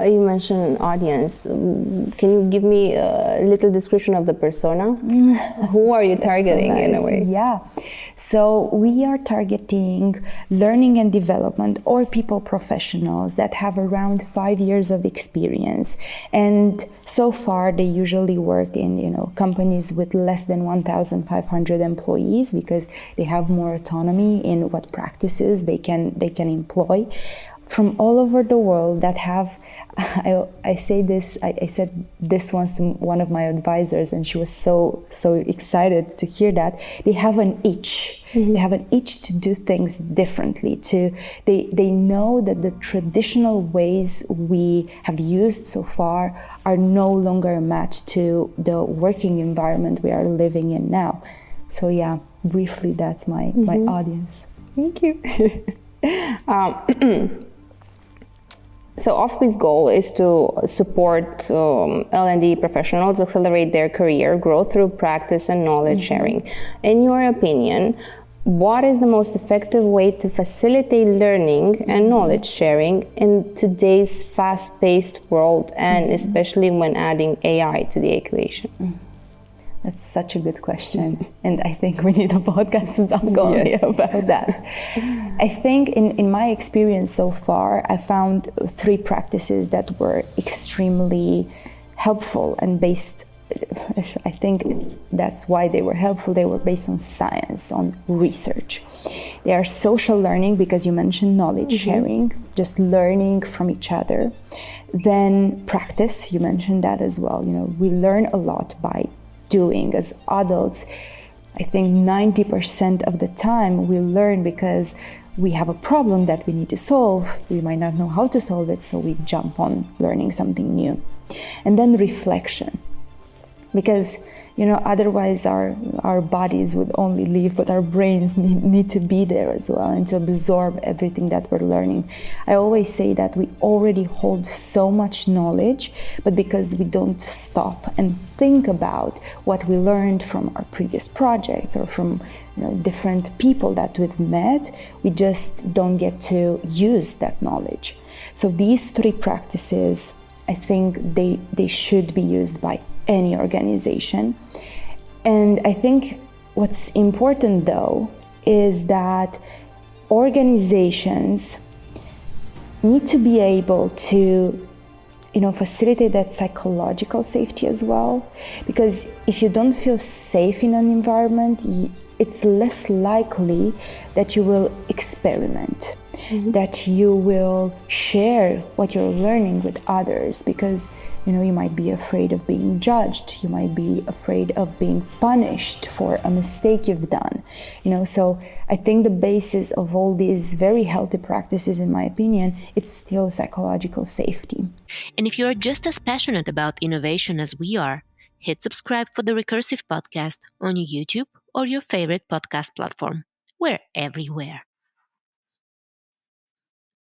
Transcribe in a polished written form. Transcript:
you mentioned audience. Can you give me a little description of the persona? Who are you targeting in a way? Yeah. So we are targeting learning and development or people professionals that have around 5 years of experience. And so far they usually work in, companies with less than 1,500 employees because they have more autonomy in what practices they can employ. From all over the world that have, I said this once to one of my advisors, and she was so excited to hear that. They have an itch. Mm-hmm. They have an itch to do things differently. They know that the traditional ways we have used so far are no longer a match to the working environment we are living in now. So yeah, briefly, that's my audience. Thank you. So Offbeat's goal is to support L&D professionals accelerate their career growth through practice and knowledge sharing. In your opinion, what is the most effective way to facilitate learning and knowledge sharing in today's fast-paced world, and especially when adding AI to the equation? That's such a good question. And I think we need a podcast to talk only about that. I think in my experience so far, I found 3 practices that were extremely helpful and based, I think that's why they were helpful. They were based on science, on research. They are social learning, because you mentioned knowledge sharing, just learning from each other. Then practice, you mentioned that as well. We learn a lot by doing. As adults, I think 90% of the time we learn because we have a problem that we need to solve. We might not know how to solve it, so we jump on learning something new. And then reflection, because otherwise our bodies would only leave, but our brains need to be there as well and to absorb everything that we're learning. I always say that we already hold so much knowledge, but because we don't stop and think about what we learned from our previous projects or from different people that we've met, we just don't get to use that knowledge. So these 3 practices, I think they should be used by any organization. And I think what's important though is that organizations need to be able to facilitate that psychological safety as well, because if you don't feel safe in an environment, it's less likely that you will experiment, that you will share what you're learning with others, because you might be afraid of being judged, you might be afraid of being punished for a mistake you've done. So I think the basis of all these very healthy practices, in my opinion, it's still psychological safety. And if you're just as passionate about innovation as we are, hit subscribe for the Recursive Podcast on YouTube or your favorite podcast platform. We're everywhere.